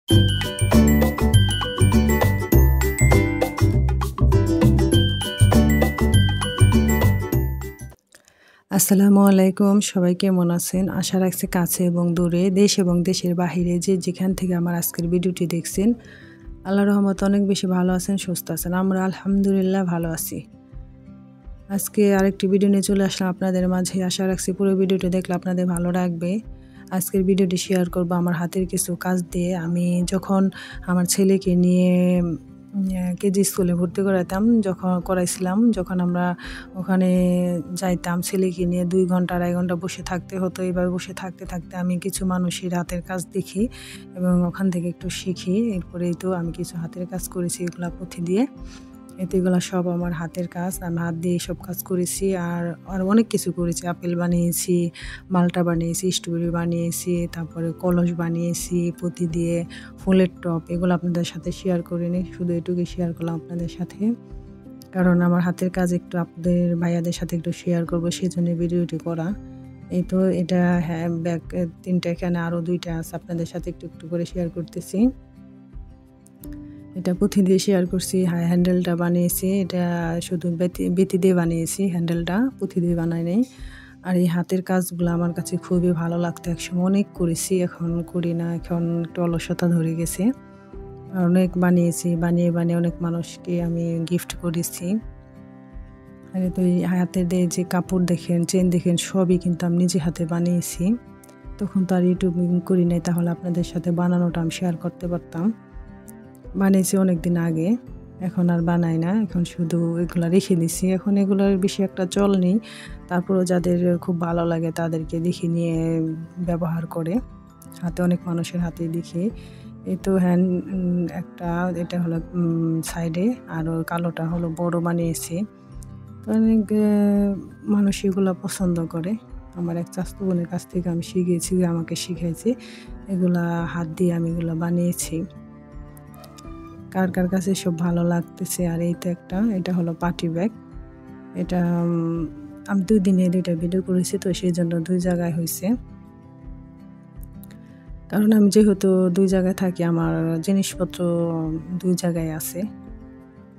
আসসালামু আলাইকুম, সবাই কেমন আছেন? আশা রাখছি কাছে এবং দূরে, দেশ এবং দেশের বাহিরে যে যেখান থেকে আমার আজকের ভিডিওটি দেখছেন, আল্লাহর রহমতে অনেক বেশি ভালো আছেন, সুস্থ আছেন। আমরা আলহামদুলিল্লাহ ভালো আছি। আজকে আরেকটি ভিডিও নিয়ে চলে আসলাম আপনাদের মাঝে। আশা রাখছি পুরো ভিডিওটি দেখলে আপনাদের ভালো লাগবে। আজকের ভিডিওটি শেয়ার করব আমার হাতের কিছু কাজ দিয়ে। আমি যখন আমার ছেলেকে নিয়ে কেজি স্কুলে ভর্তি করাইছিলাম, যখন আমরা ওখানে যাইতাম ছেলেকে নিয়ে 2 ঘন্টা 2.5 ঘন্টা বসে থাকতে হতো। এইভাবে বসে থাকতে থাকতে আমি কিছু মানুষের হাতের কাজ দেখি এবং ওখান থেকে একটু শিখি। এরপরেই তো আমি কিছু হাতের কাজ করেছি, এগুলা পুঁথি দিয়ে। এগুলা সব আমার হাতের কাজ, আমি হাত দিয়ে সব কাজ করেছি। আর অনেক কিছু করেছি, আপেল বানিয়েছি, মালটা বানিয়েছি, স্ট্রবেরি বানিয়েছি, তারপরে কলস বানিয়েছি পুঁতি দিয়ে, ফুলের টব। এগুলো আপনাদের সাথে শেয়ার করিনি, শুধু এটুকুই শেয়ার করলাম আপনাদের সাথে, কারণ আমার হাতের কাজ একটু আপনাদের ভাইয়াদের সাথে একটু শেয়ার করবো, সেই জন্য ভিডিওটি করা। এই তো এটা ব্যাগ 3টা, এখানে আরও 2টা আছে, আপনাদের সাথে একটু একটু করে শেয়ার করতেছি। এটা পুঁথি দিয়ে শেয়ার করছি। হ্যান্ডেলটা বানিয়েছি, এটা শুধু বেতি দিয়ে বানিয়েছি, হ্যান্ডেলটা পুঁথি দিয়ে বানাই নাই। আর এই হাতের কাজগুলো আমার কাছে খুবই ভালো লাগতো, একসময় অনেক করেছি, এখন করি না, এখন একটু অলসতা ধরে গেছে। অনেক বানিয়েছি, বানিয়ে অনেক মানুষকে আমি গিফট করেছি। আর তো এই হাতের দিয়ে যে কাপড় দেখেন, চেন দেখেন, সবই কিন্তু আমি নিজে হাতে বানিয়েছি। তখন তো আর ইউটিউবিং করি নাই, তাহলে আপনাদের সাথে বানানোটা আমি শেয়ার করতে পারতাম। বানিয়েছি অনেক দিন আগে, এখন আর বানাই না, এখন শুধু এগুলো রেখে দিছি। এখন এগুলোর বেশি একটা চল নেই, তারপরেও যাদের খুব ভালো লাগে তাদেরকে দেখে নিয়ে ব্যবহার করে। হাতে অনেক মানুষের হাতেই দেখি। এই তো একটা, এটা হলো সাইডে, আর ওই কালোটা হলো বড় বানিয়েছি। অনেক মানুষ এগুলো পছন্দ করে। আমার এক চাচাতো বোনের কাছ থেকে আমি শিখেছি, আমাকে শিখাইছে। এগুলা হাত দিয়ে আমি এগুলো বানিয়েছি। কার কার কাছে সব ভালো লাগতেছে। আর এই তো একটা, এটা হলো পার্টি ব্যাগ। এটা আমি 2 দিনে 2টা ভিডিও করেছি, তো সেই জন্য 2 জায়গায় হয়েছে। কারণ আমি যেহেতু 2 জায়গায় থাকি, আমার জিনিসপত্র 2 জায়গায় আছে।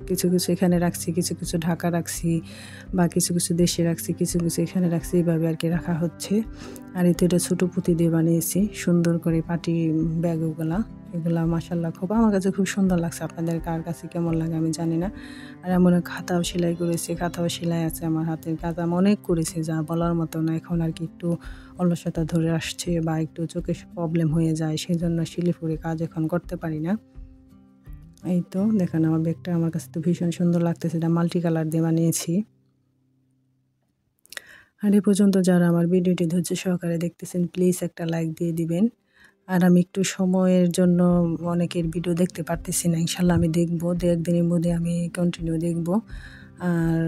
কিছু কিছু এখানে রাখছি, কিছু কিছু ঢাকা রাখছি, বা কিছু কিছু দেশে রাখছি, কিছু কিছু এখানে রাখছি, এইভাবে আর কি রাখা হচ্ছে। আর এতে এটা ছোটো পুঁতি দিয়ে বানিয়েছি সুন্দর করে পার্টি ব্যাগ। এগুলা মাশাআল্লাহ খুব, আমার কাছে খুব সুন্দর লাগছে। আপনাদের কার কাছে কেমন লাগে আমি জানি না। আর এমন খাতাও সেলাই করেছি, খাতাও সেলাই আছে আমার হাতের কাজ। আমি অনেক করেছি, যা বলার মতো না। এখন আর কি একটু অলসতা ধরে আসছে, বা একটু চোখে প্রবলেম হয়ে যায়, সেই জন্য শিলিফুড়ে কাজ এখন করতে পারি না। এই তো দেখেন আমার ব্যাগটা, আমার কাছে তো ভীষণ সুন্দর লাগতেছে। এটা মাল্টি কালার দিয়ে বানিয়েছি। আর এই পর্যন্ত যারা আমার ভিডিওটি ধৈর্য সহকারে দেখতেছেন, প্লিজ একটা লাইক দিয়ে দিবেন। আর আমি একটু সময়ের জন্য অনেকের ভিডিও দেখতে পারতেছি না, ইনশাল্লাহ আমি দেখবো, 2-1 দিনের মধ্যে আমি কন্টিনিউ দেখব। আর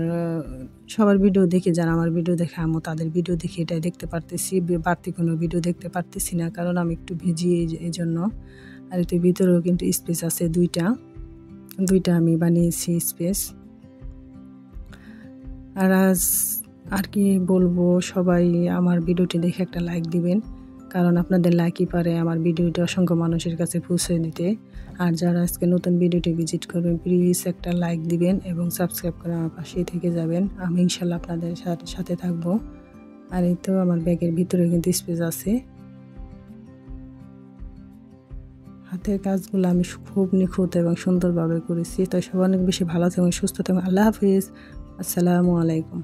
সবার ভিডিও দেখে, যারা আমার ভিডিও দেখে আমি তাদের ভিডিও দেখে এটাই দেখতে পারতেছি, বাড়তি কোনো ভিডিও দেখতে পারতেছি না, কারণ আমি একটু ভিজি এই জন্য। আর এতে ভিতরেও কিন্তু স্পেস আছে 2টা আমি বানিয়েছি স্পেস। আর কি বলবো, সবাই আমার ভিডিওটি দেখে একটা লাইক দিবেন, কারণ আপনাদের লাইকই পারে আমার ভিডিওটি অসংখ্য মানুষের কাছে পৌঁছে দিতে। আর যারা আজকে নতুন ভিডিওটি ভিজিট করবেন, প্লিজ একটা লাইক দিবেন এবং সাবস্ক্রাইব করে আমার পাশেই থেকে যাবেন। আমি ইনশাল্লাহ আপনাদের সাথে থাকবো। আর এই তো আমার ব্যাগের ভিতরে কিন্তু স্পেস আছে। হাতের কাজগুলো আমি খুব নিখুঁত এবং সুন্দরভাবে করেছি। তাই সবাই অনেক বেশি ভালো থাকবেন, সুস্থ থাকবেন। আল্লাহ হাফিজ, আসসালামু আলাইকুম।